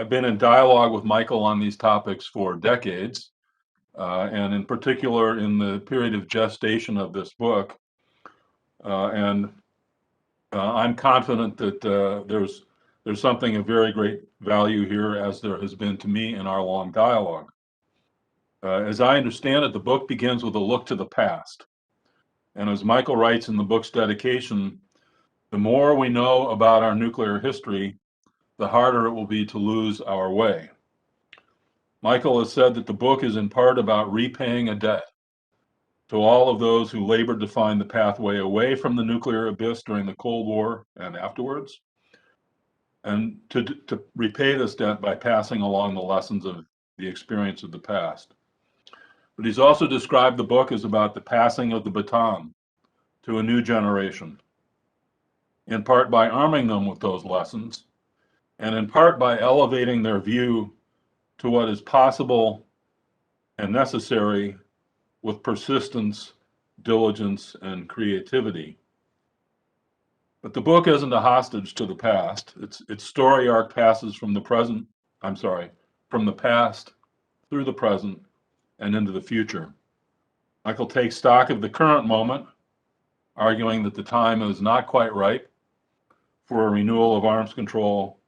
I've been in dialogue with Michael on these topics for decades, and in particular in the period of gestation of this book. And I'm confident that there's something of very great value here, as there has been to me in our long dialogue. As I understand it, the book begins with a look to the past. And as Michael writes in the book's dedication, the more we know about our nuclear history, the harder it will be to lose our way. Michael has said that the book is in part about repaying a debt to all of those who labored to find the pathway away from the nuclear abyss during the Cold War and afterwards, and to repay this debt by passing along the lessons of the experience of the past. But he's also described the book as about the passing of the baton to a new generation, in part by arming them with those lessons, and in part by elevating their view to what is possible and necessary with persistence, diligence, and creativity. But the book isn't a hostage to the past. Its story arc passes from the past through the present and into the future. Michael takes stock of the current moment, arguing that the time is not quite ripe for a renewal of arms control,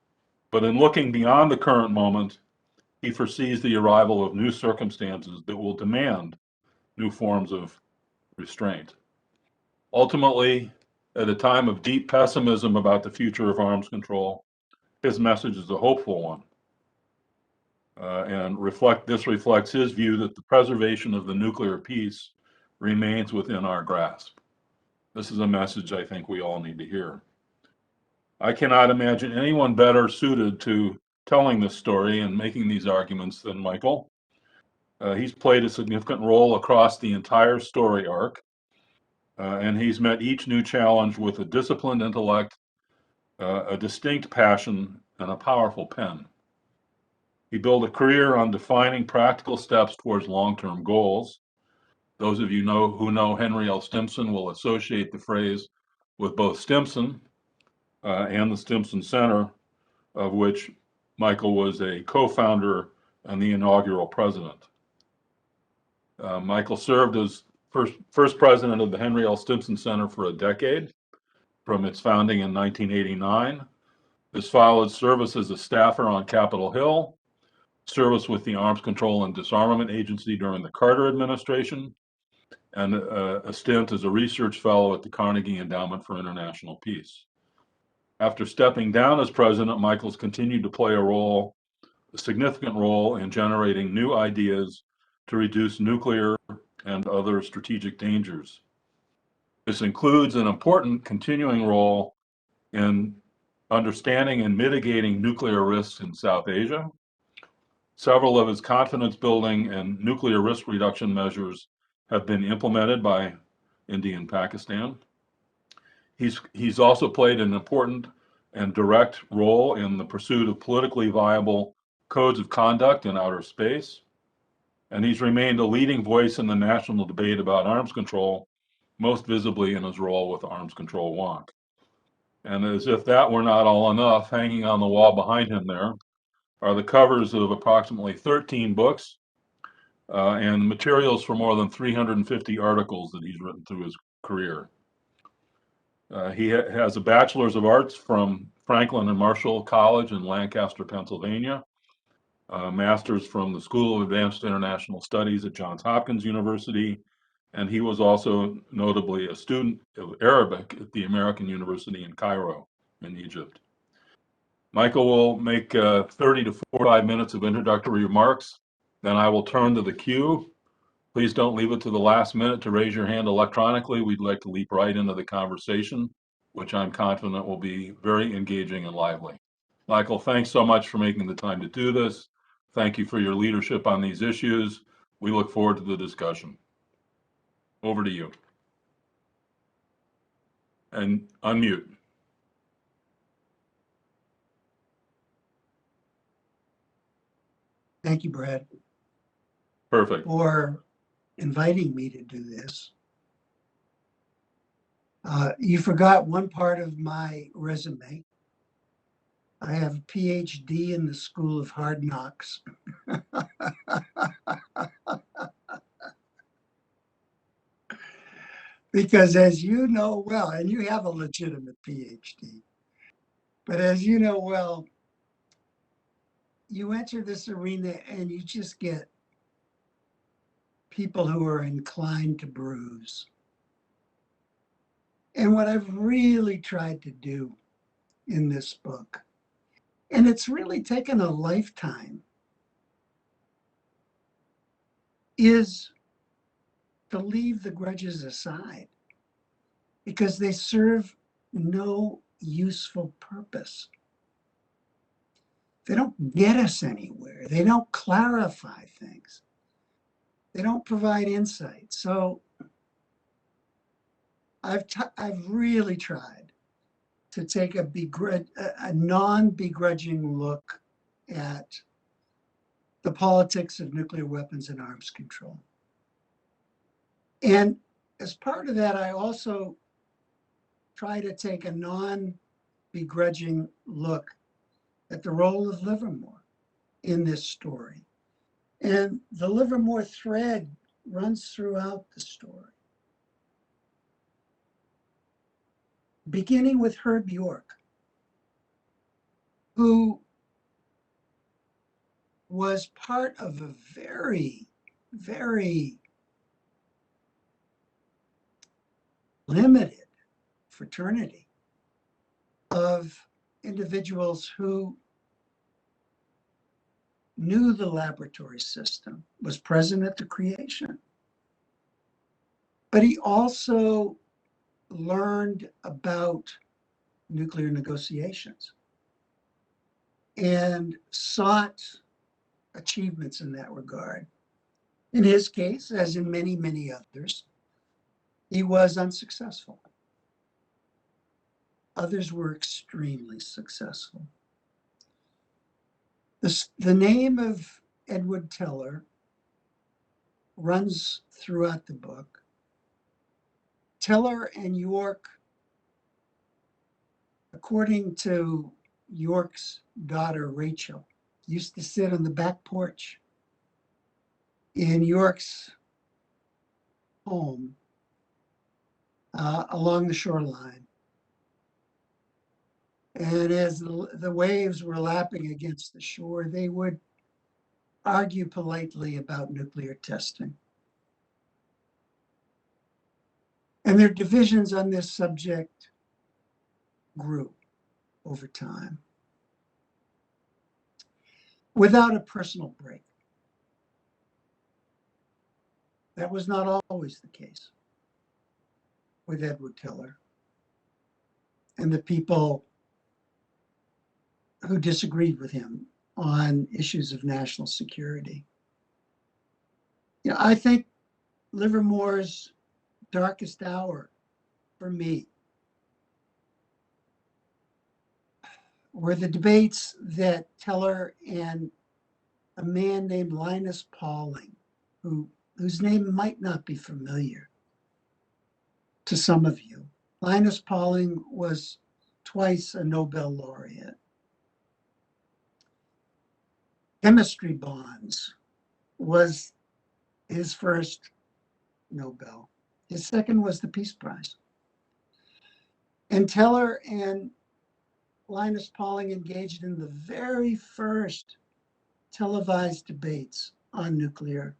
but in looking beyond the current moment, he foresees the arrival of new circumstances that will demand new forms of restraint. Ultimately, at a time of deep pessimism about the future of arms control, his message is a hopeful one. This reflects his view that the preservation of the nuclear peace remains within our grasp. This is a message I think we all need to hear. I cannot imagine anyone better suited to telling this story and making these arguments than Michael. He's played a significant role across the entire story arc, and he's met each new challenge with a disciplined intellect, a distinct passion, and a powerful pen. He built a career on defining practical steps towards long-term goals. Those of you who know Henry L. Stimson will associate the phrase with both Stimson and the Stimson Center, of which Michael was a co-founder and the inaugural president. Michael served as first president of the Henry L. Stimson Center for a decade, from its founding in 1989. This followed service as a staffer on Capitol Hill, service with the Arms Control and Disarmament Agency during the Carter administration, and a stint as a research fellow at the Carnegie Endowment for International Peace. After stepping down as president, Michael's continued to play a significant role in generating new ideas to reduce nuclear and other strategic dangers. This includes an important continuing role in understanding and mitigating nuclear risks in South Asia. Several of his confidence building and nuclear risk reduction measures have been implemented by India and Pakistan. He's also played an important and direct role in the pursuit of politically viable codes of conduct in outer space. And he's remained a leading voice in the national debate about arms control, most visibly in his role with Arms Control Wonk. And as if that were not all enough, hanging on the wall behind him there are the covers of approximately 13 books and materials for more than 350 articles that he's written through his career. He has a Bachelor's of Arts from Franklin and Marshall College in Lancaster, Pennsylvania, a master's from the School of Advanced International Studies at Johns Hopkins University, and he was also notably a student of Arabic at the American University in Cairo in Egypt. Michael will make 30 to 45 minutes of introductory remarks, then I will turn to the queue. Please don't leave it to the last minute to raise your hand electronically. We'd like to leap right into the conversation, which I'm confident will be very engaging and lively. Michael, thanks so much for making the time to do this. Thank you for your leadership on these issues. We look forward to the discussion. Over to you. And unmute. Thank you, Brad. Perfect. For inviting me to do this. You forgot one part of my resume. I have a PhD in the School of Hard Knocks. Because as you know well, and you have a legitimate PhD, but as you know well, you enter this arena and you just get people who are inclined to bruise. And what I've really tried to do in this book, and it's really taken a lifetime, is to leave the grudges aside because they serve no useful purpose. They don't get us anywhere. They don't clarify things. They don't provide insight. So I've really tried to take a non-begrudging look at the politics of nuclear weapons and arms control. And as part of that, I also try to take a non-begrudging look at the role of Livermore in this story. And the Livermore thread runs throughout the story, beginning with Herb York, who was part of a very, very limited fraternity of individuals who knew the laboratory system, was present at the creation. But he also learned about nuclear negotiations and sought achievements in that regard. In his case, as in many, many others, he was unsuccessful. Others were extremely successful. The name of Edward Teller runs throughout the book. Teller and York, according to York's daughter Rachel, used to sit on the back porch in York's home along the shoreline. And as the waves were lapping against the shore, they would argue politely about nuclear testing. And their divisions on this subject grew over time without a personal break. That was not always the case with Edward Teller and the people who disagreed with him on issues of national security. You know, I think Livermore's darkest hour for me were the debates that Teller and a man named Linus Pauling, whose name might not be familiar to some of you. Linus Pauling was twice a Nobel laureate. Chemistry bonds was his first Nobel. His second was the Peace Prize. And Teller and Linus Pauling engaged in the very first televised debates on nuclear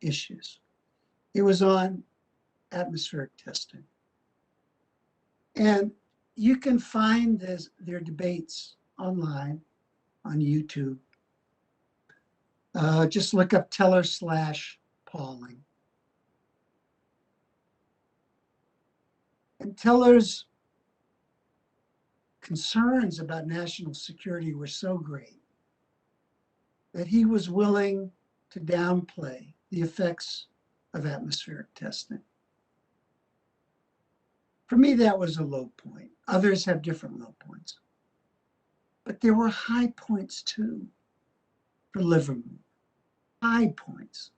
issues. It was on atmospheric testing. And you can find their debates online on YouTube. Just look up Teller/Pauling. And Teller's concerns about national security were so great that he was willing to downplay the effects of atmospheric testing. For me, that was a low point. Others have different low points. But there were high points too for Livermore. High points.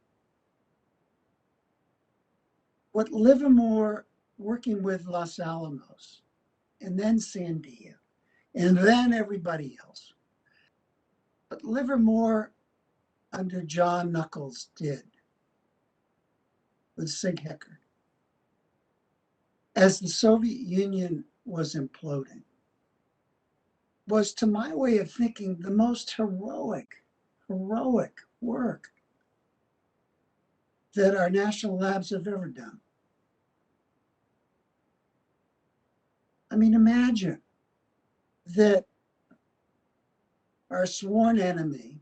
What Livermore, working with Los Alamos and then Sandia, and then everybody else. But Livermore under John Knuckles did with Sig Hecker. As the Soviet Union was imploding, was, to my way of thinking, the most heroic work that our national labs have ever done. I mean, imagine that our sworn enemy,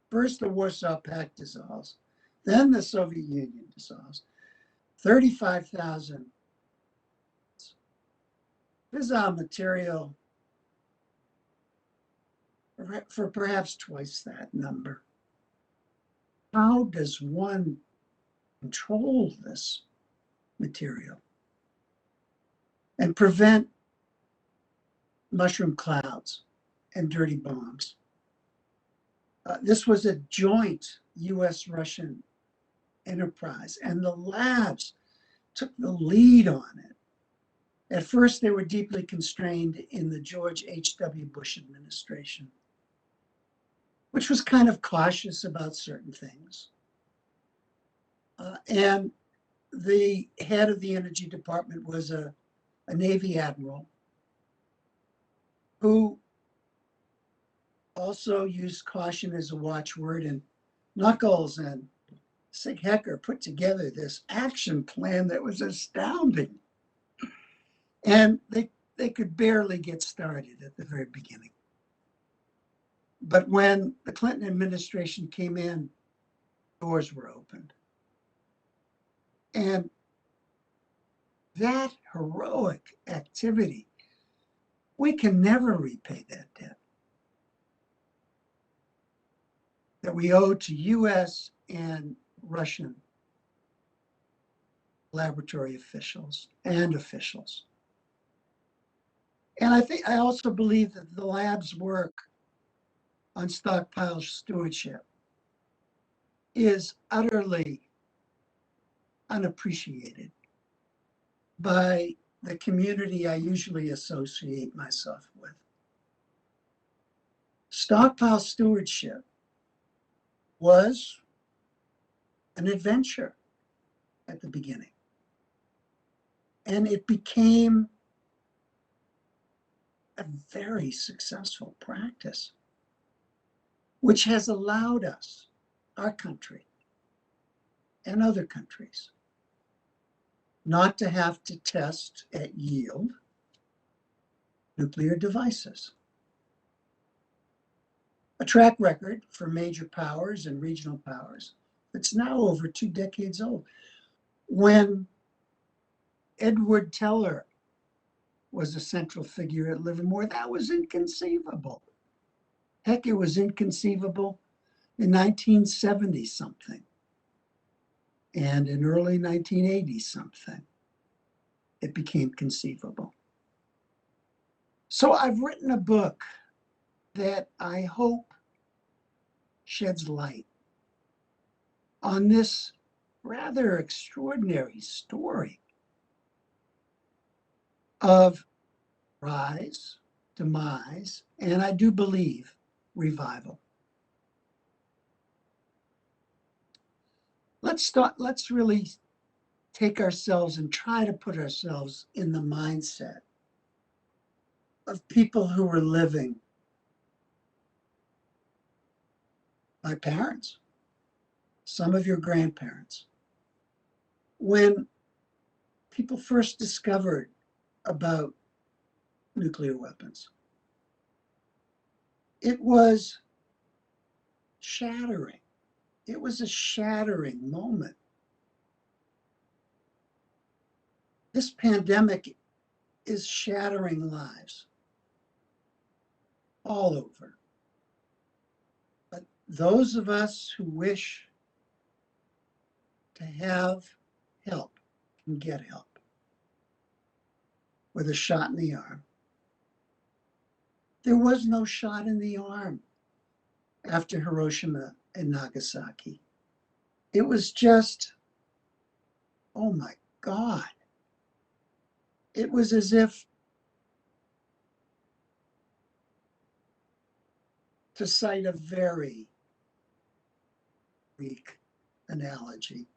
first the Warsaw Pact dissolves, then the Soviet Union dissolves, 35,000 fissile material for perhaps twice that number. How does one control this material and prevent mushroom clouds and dirty bombs? This was a joint US-Russian enterprise, and the labs took the lead on it. At first, they were deeply constrained in the George H.W. Bush administration, which was kind of cautious about certain things. And the head of the Energy Department was a Navy admiral who also used caution as a watchword, and Knuckles and Sig Hecker put together this action plan that was astounding. And they could barely get started at the very beginning. But when the Clinton administration came in, doors were opened. And that heroic activity, we can never repay that debt that we owe to US and Russian laboratory officials and officials. And I also believe that the lab's work on stockpile stewardship is utterly unappreciated by the community I usually associate myself with. Stockpile stewardship was an adventure at the beginning, and it became a very successful practice, which has allowed us, our country, and other countries, not to have to test at yield nuclear devices. A track record for major powers and regional powers that's now over 2 decades old. When Edward Teller was a central figure at Livermore, that was inconceivable. Heck, it was inconceivable in 1970 something. And in early 1980 something, it became conceivable. So I've written a book that I hope sheds light on this rather extraordinary story of rise, demise, and I do believe revival. Let's really take ourselves and try to put ourselves in the mindset of people who were living, my parents, some of your grandparents, when people first discovered about nuclear weapons. It was shattering. It was a shattering moment. This pandemic is shattering lives all over. But those of us who wish to have help can get help with a shot in the arm. There was no shot in the arm after Hiroshima and Nagasaki. It was just, oh my God. It was as if to cite a very weak analogy,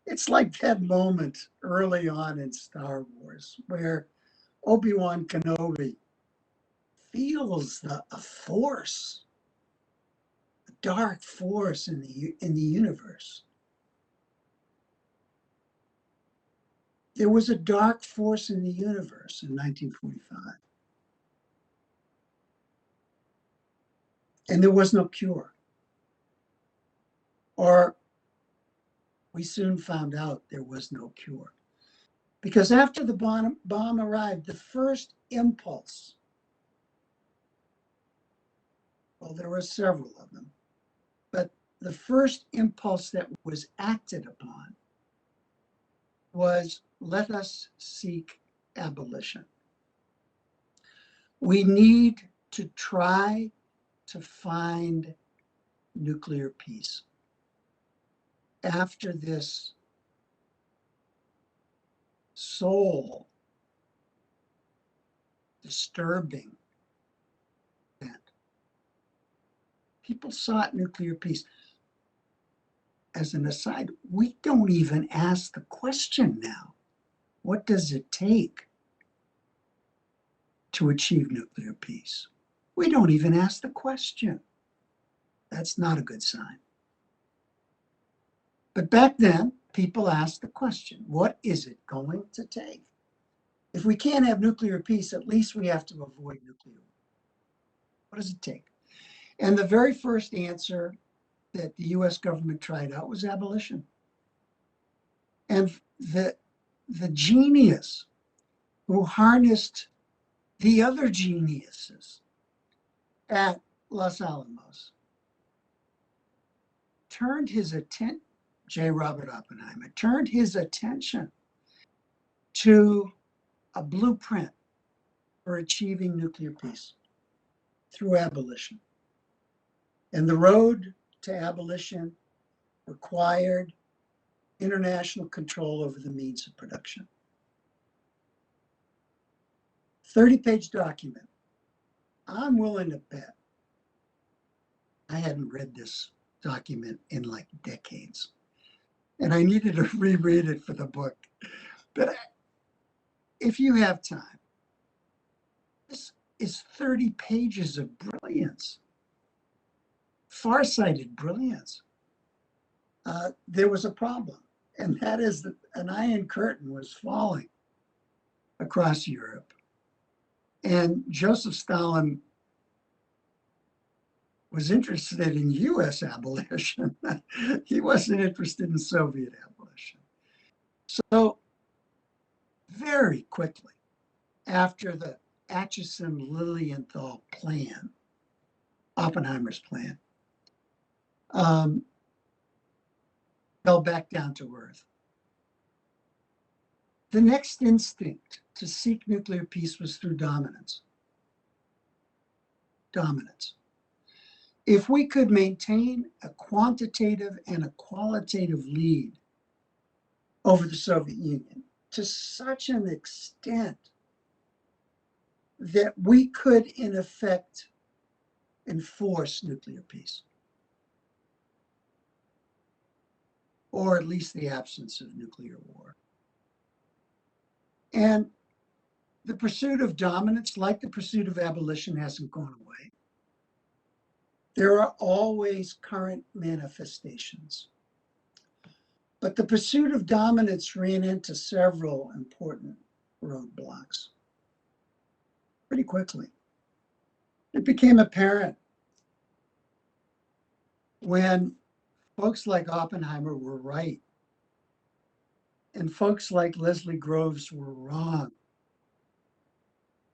it's like that moment early on in Star Wars where Obi-Wan Kenobi feels a force, a dark force in the universe. There was a dark force in the universe in 1945. And there was no cure. Or we soon found out there was no cure. Because after the bomb arrived, the first impulse, well, there were several of them, but the first impulse that was acted upon was, let us seek abolition. We need to try to find nuclear peace after this soul disturbing event. People sought nuclear peace. As an aside, we don't even ask the question now. What does it take to achieve nuclear peace? We don't even ask the question. That's not a good sign. But back then, people asked the question, what is it going to take? If we can't have nuclear peace, at least we have to avoid nuclear war. What does it take? And the very first answer that the US government tried out was abolition. And the genius who harnessed the other geniuses at Los Alamos turned his attention, J. Robert Oppenheimer, turned his attention to a blueprint for achieving nuclear peace through abolition. And the road to abolition required international control over the means of production. 30-page document. I'm willing to bet I hadn't read this document in like decades. And I needed to reread it for the book. But if you have time, this is 30 pages of brilliance, far-sighted brilliance. There was a problem, and that is that an iron curtain was falling across Europe. And Joseph Stalin was interested in US abolition. He wasn't interested in Soviet abolition. So very quickly after the Atchison-Lilienthal plan, Oppenheimer's plan, fell back down to earth. The next instinct to seek nuclear peace was through dominance. Dominance. If we could maintain a quantitative and a qualitative lead over the Soviet Union to such an extent that we could, in effect, enforce nuclear peace, or at least the absence of nuclear war. And the pursuit of dominance, like the pursuit of abolition, hasn't gone away. There are always current manifestations. But the pursuit of dominance ran into several important roadblocks pretty quickly. It became apparent when folks like Oppenheimer were right and folks like Leslie Groves were wrong.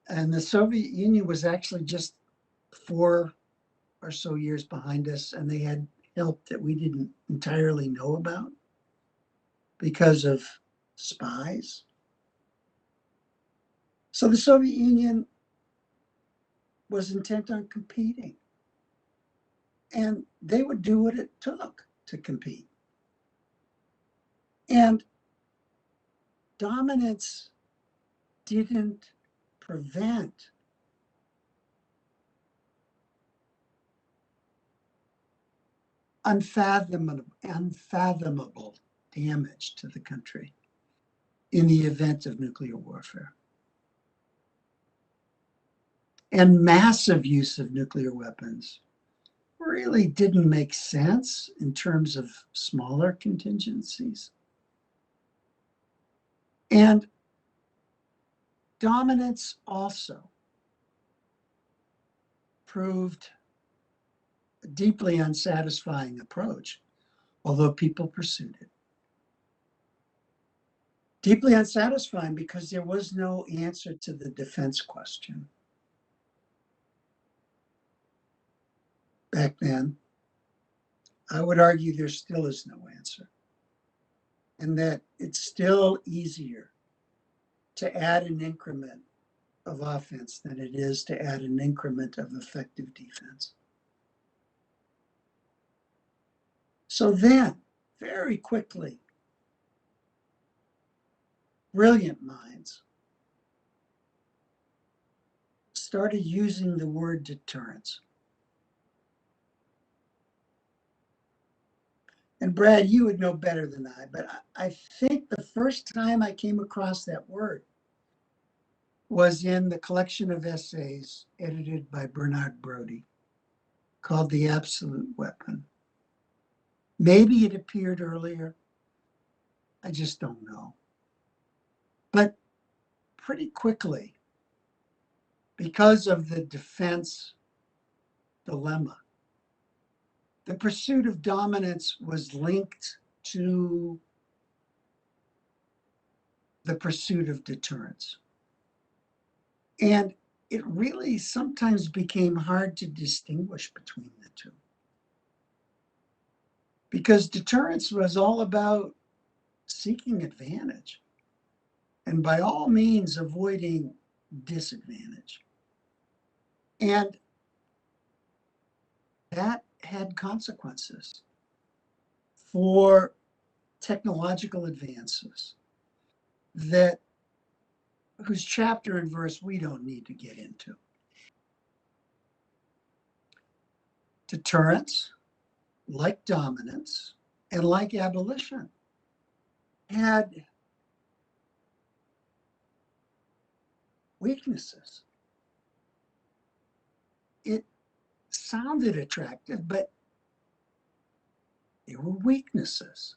And the Soviet Union was actually just 4 or so years behind us, and they had help that we didn't entirely know about because of spies. So the Soviet Union was intent on competing, and they would do what it took to compete. And dominance didn't prevent unfathomable damage to the country in the event of nuclear warfare. And massive use of nuclear weapons really didn't make sense in terms of smaller contingencies. And dominance also proved a deeply unsatisfying approach, although people pursued it. Deeply unsatisfying because there was no answer to the defense question. Back then, I would argue there still is no answer, and that it's still easier to add an increment of offense than it is to add an increment of effective defense. So then, very quickly, brilliant minds started using the word deterrence. And Brad, you would know better than I, but I think the first time I came across that word was in the collection of essays edited by Bernard Brodie called The Absolute Weapon. Maybe it appeared earlier. I just don't know. But pretty quickly, because of the defense dilemma, the pursuit of dominance was linked to the pursuit of deterrence. And it really sometimes became hard to distinguish between the two. Because deterrence was all about seeking advantage and by all means avoiding disadvantage. And that had consequences for technological advances whose chapter and verse we don't need to get into. Deterrence, like dominance and like abolition, had weaknesses. It sounded attractive, but there were weaknesses.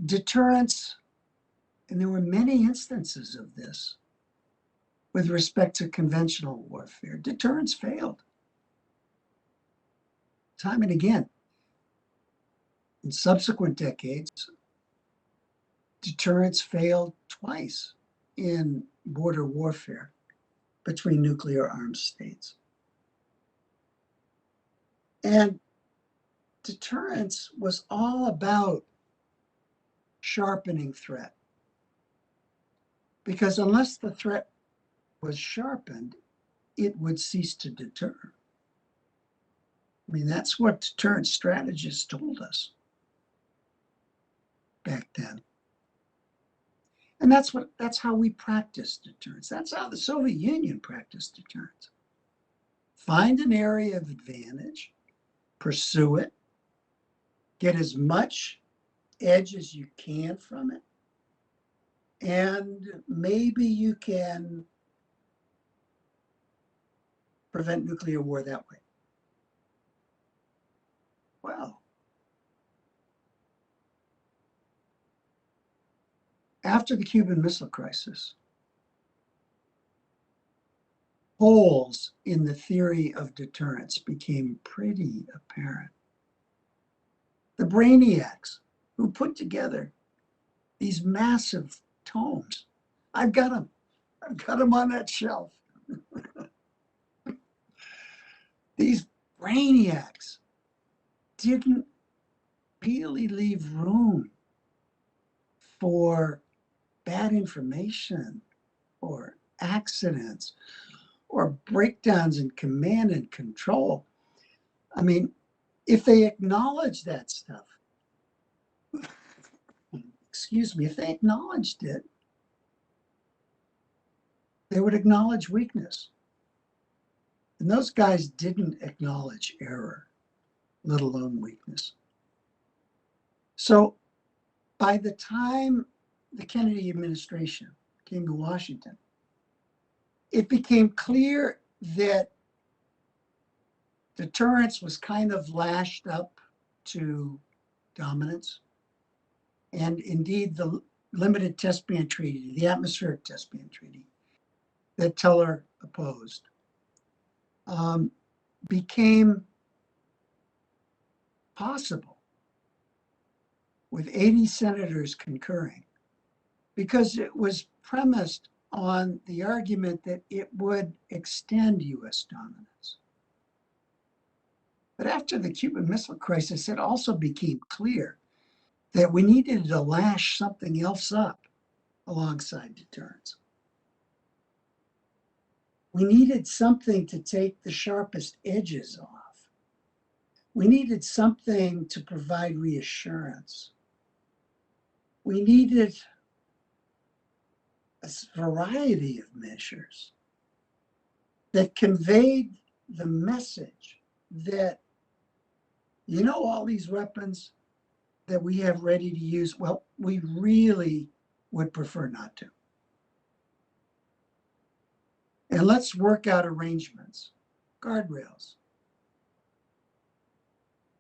Deterrence, and there were many instances of this with respect to conventional warfare. Deterrence failed time and again. In subsequent decades, deterrence failed twice in border warfare between nuclear armed states. And deterrence was all about sharpening threat. Because unless the threat was sharpened, it would cease to deter. I mean, that's what deterrence strategists told us back then. And that's how we practiced deterrence. That's how the Soviet Union practiced deterrence. Find an area of advantage, pursue it, get as much edge as you can from it, and maybe you can prevent nuclear war that way. Well, after the Cuban Missile Crisis, holes in the theory of deterrence became pretty apparent. The brainiacs who put together these massive tomes, I've got them on that shelf. These brainiacs didn't really leave room for bad information or accidents or breakdowns in command and control. I mean, if they acknowledged that stuff, if they acknowledged it, they would acknowledge weakness. And those guys didn't acknowledge error, let alone weakness. So by the time the Kennedy administration came to Washington, it became clear that deterrence was kind of lashed up to dominance. And indeed, the limited test ban treaty, the atmospheric test ban treaty that Teller opposed, became possible with 80 senators concurring because it was premised on the argument that it would extend US dominance. But after the Cuban Missile Crisis, it also became clear that we needed to lash something else up alongside deterrence. We needed something to take the sharpest edges off. We needed something to provide reassurance. We needed a variety of measures that conveyed the message that, you know, all these weapons that we have ready to use, well, we really would prefer not to. And let's work out arrangements, guardrails,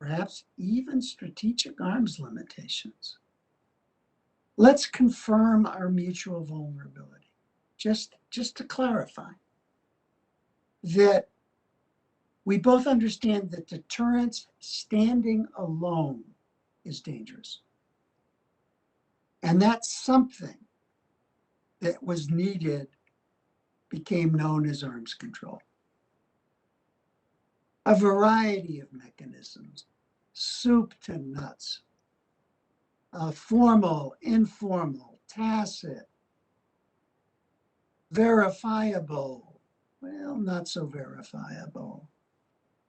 perhaps even strategic arms limitations. Let's confirm our mutual vulnerability, just to clarify that we both understand that deterrence standing alone is dangerous. And that's something that was needed became known as arms control. A variety of mechanisms, soup to nuts, formal, informal, tacit, verifiable, well, not so verifiable,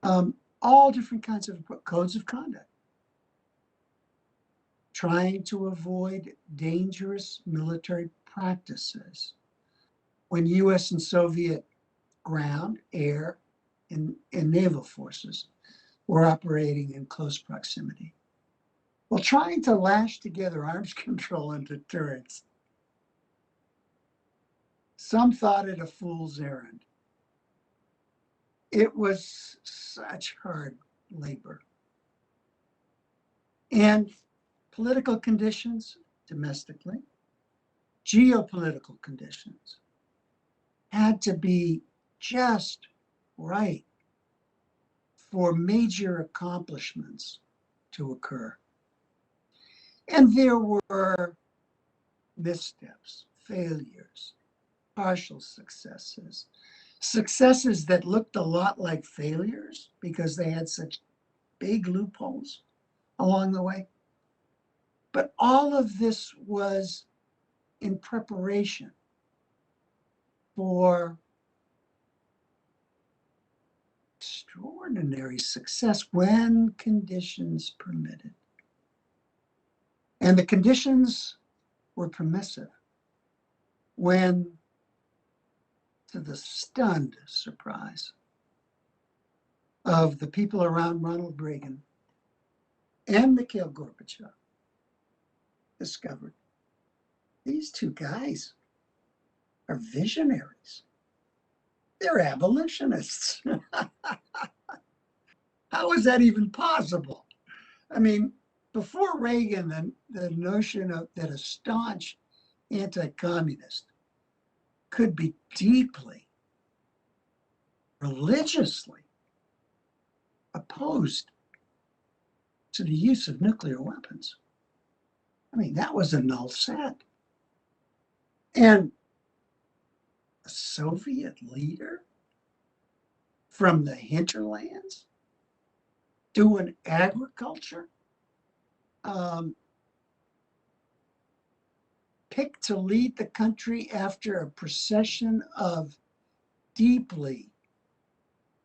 all different kinds of codes of conduct, trying to avoid dangerous military practices when US and Soviet ground, air, and naval forces were operating in close proximity. Well, trying to lash together arms control and deterrence, some thought it a fool's errand. It was such hard labor. And political conditions domestically, geopolitical conditions had to be just right for major accomplishments to occur. And there were missteps, failures, partial successes, successes that looked a lot like failures because they had such big loopholes along the way. But all of this was in preparation for extraordinary success when conditions permitted. And the conditions were permissive when, to the stunned surprise of the people around Ronald Reagan and Mikhail Gorbachev, discovered these two guys are visionaries. They're abolitionists. How is that even possible? I mean, before Reagan, the notion of that a staunch anti-communist could be deeply, religiously opposed to the use of nuclear weapons. I mean, that was a null set. And a Soviet leader from the hinterlands doing agriculture, picked to lead the country after a procession of deeply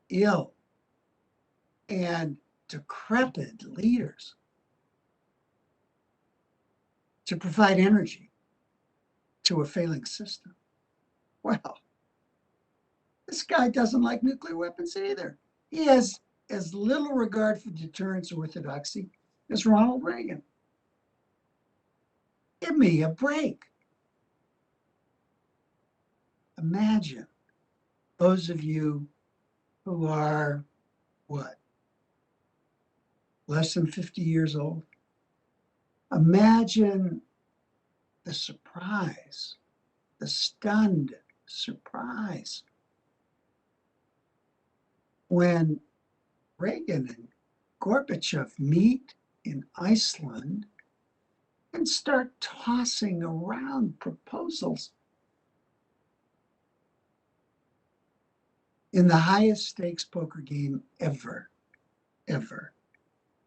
ill and decrepit leaders to provide energy to a failing system. Well, This guy doesn't like nuclear weapons either. He has as little regard for deterrence orthodoxy as Ronald Reagan. Give me a break. Imagine those of you who are, what, less than 50 years old. Imagine the surprise, the stunned surprise when Reagan and Gorbachev meet in Iceland and start tossing around proposals in the highest stakes poker game ever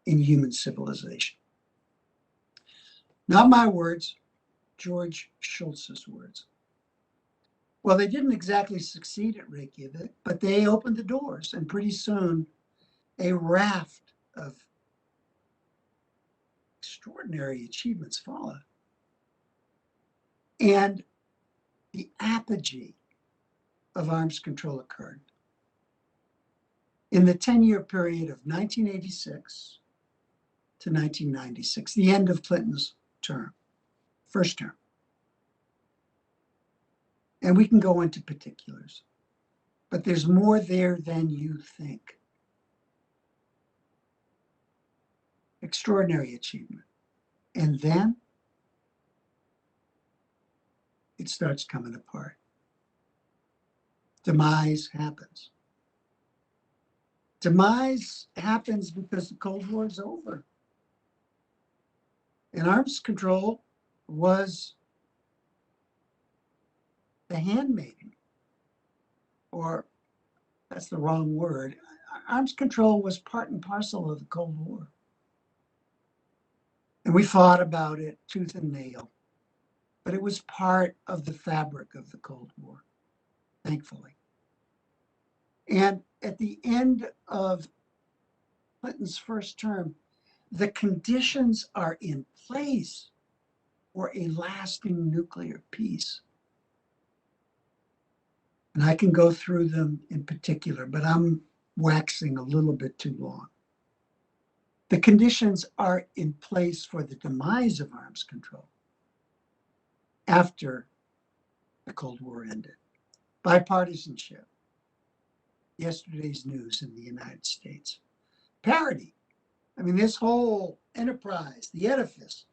in human civilization. Not my words, George Shultz's words. Well, they didn't exactly succeed at Reykjavik, but they opened the doors, and pretty soon a raft of extraordinary achievements followed. And the apogee of arms control occurred in the 10-year period of 1986 to 1996, the end of Clinton's term, first term. And we can go into particulars, but there's more there than you think. Extraordinary achievement. And then it starts coming apart. Demise happens. Demise happens because the Cold War is over. And arms control was the handmaiden, or that's the wrong word. Arms control was part and parcel of the Cold War. And we fought about it tooth and nail, but it was part of the fabric of the Cold War, thankfully. And at the end of Clinton's first term, the conditions are in place for a lasting nuclear peace. And I can go through them in particular, but I'm waxing a little bit too long. The conditions are in place for the demise of arms control after the Cold War ended. Bipartisanship, yesterday's news in the United States. Parity. I mean, this whole enterprise, the edifice,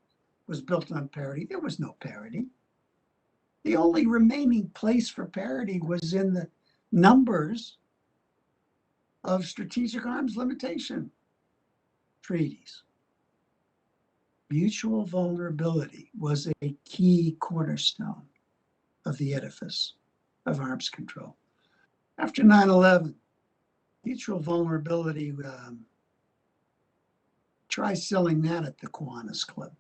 was built on parity. There was no parity. The only remaining place for parity was in the numbers of strategic arms limitation treaties. Mutual vulnerability was a key cornerstone of the edifice of arms control. After 9/11, mutual vulnerability, try selling that at the Kiwanis Club.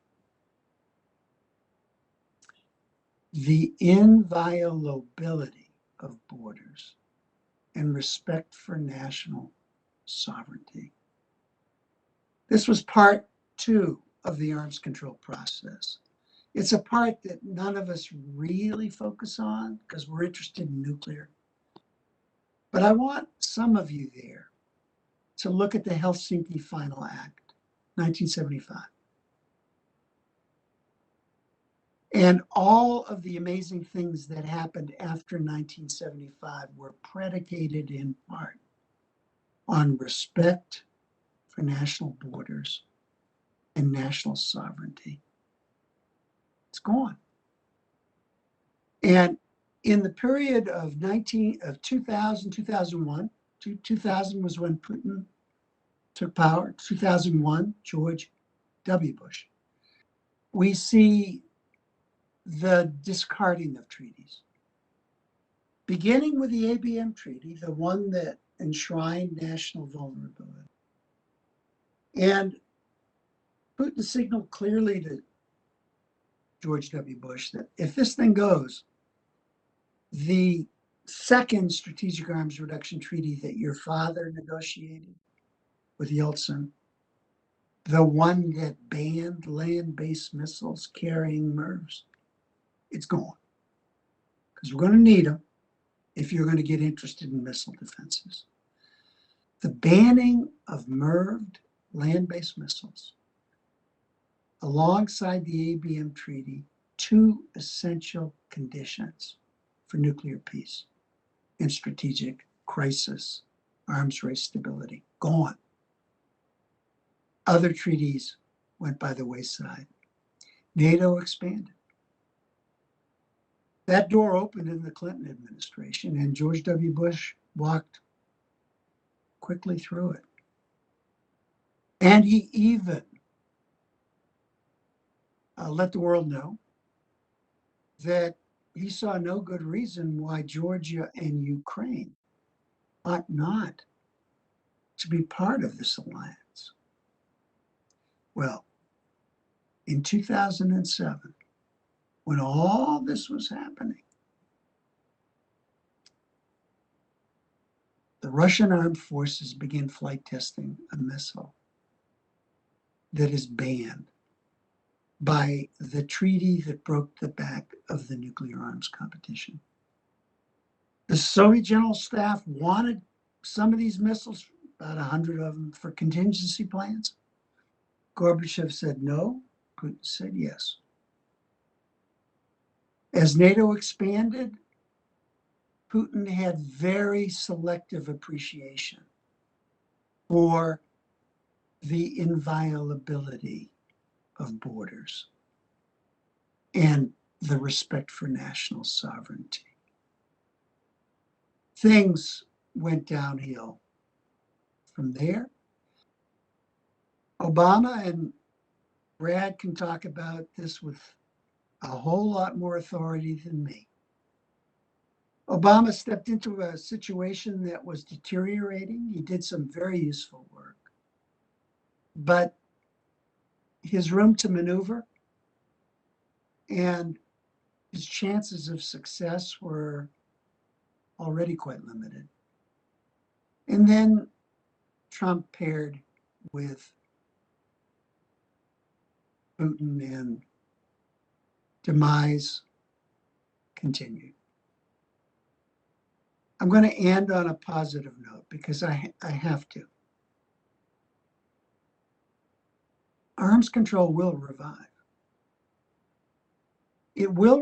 The inviolability of borders and respect for national sovereignty. This was part 2 of the arms control process. It's a part that none of us really focus on because we're interested in nuclear. But I want some of you there to look at the Helsinki Final Act, 1975. And all of the amazing things that happened after 1975 were predicated in part on respect for national borders and national sovereignty. It's gone. And in the period of 2000, 2001, 2000 was when Putin took power, 2001, George W. Bush. We see the discarding of treaties, beginning with the ABM Treaty, the one that enshrined national vulnerability. And Putin signaled clearly to George W. Bush that if this thing goes, the second Strategic Arms Reduction Treaty that your father negotiated with Yeltsin, the one that banned land-based missiles carrying MIRVs, it's gone. Because we're going to need them if you're going to get interested in missile defenses. The banning of MIRVed land-based missiles alongside the ABM Treaty, two essential conditions for nuclear peace and strategic crisis arms race stability. Gone. Other treaties went by the wayside. NATO expanded. That door opened in the Clinton administration, and George W. Bush walked quickly through it. And he even let the world know that he saw no good reason why Georgia and Ukraine ought not to be part of this alliance. Well, in 2007, when all this was happening, the Russian armed forces began flight testing a missile that is banned by the treaty that broke the back of the nuclear arms competition. The Soviet General Staff wanted some of these missiles, about 100 of them, for contingency plans. Gorbachev said no, Putin said yes. As NATO expanded, Putin had very selective appreciation for the inviolability of borders and the respect for national sovereignty. Things went downhill from there. Obama, and Brad can talk about this with a whole lot more authority than me. Obama stepped into a situation that was deteriorating. He did some very useful work, but his room to maneuver and his chances of success were already quite limited. And then Trump paired with Putin, and Demise continued. I'm going to end on a positive note because I have to. Arms control will revive. It will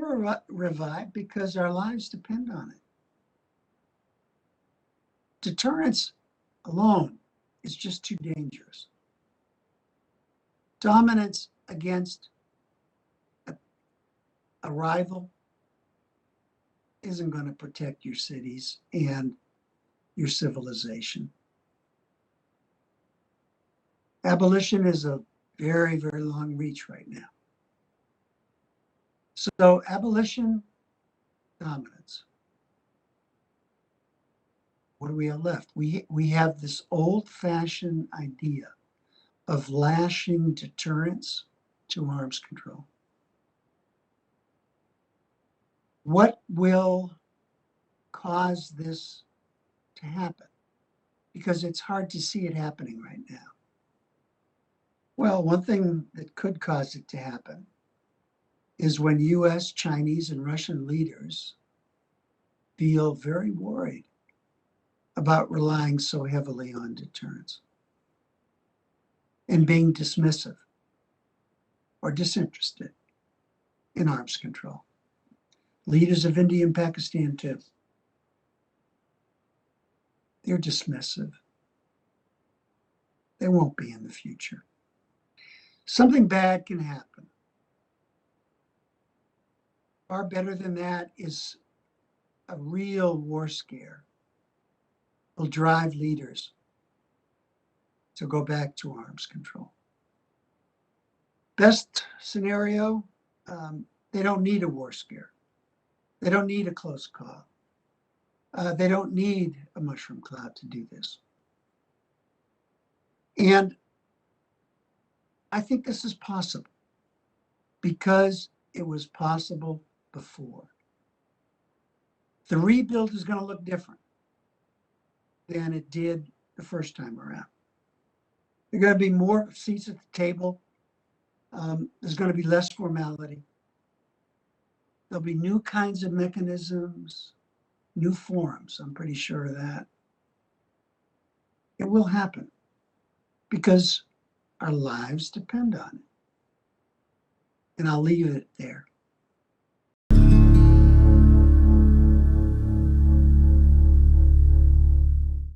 revive because our lives depend on it. Deterrence alone is just too dangerous. Dominance against a rival isn't going to protect your cities and your civilization. Abolition is a very, very long reach right now. So abolition, dominance. What do we have left? We have this old-fashioned idea of lashing deterrence to arms control. What will cause this to happen? Because it's hard to see it happening right now. Well, one thing that could cause it to happen is when US, Chinese, and Russian leaders feel very worried about relying so heavily on deterrence and being dismissive or disinterested in arms control. Leaders of India and Pakistan too. They're dismissive. They won't be in the future. Something bad can happen. Far better than that is a real war scare will drive leaders to go back to arms control. Best scenario, they don't need a war scare. They don't need a close call. They don't need a mushroom cloud to do this. And I think this is possible because it was possible before. The rebuild is going to look different than it did the first time around. There are going to be more seats at the table. There's going to be less formality. There'll be new kinds of mechanisms new forms. I'm pretty sure of that. It will happen because our lives depend on it. And I'll leave it there.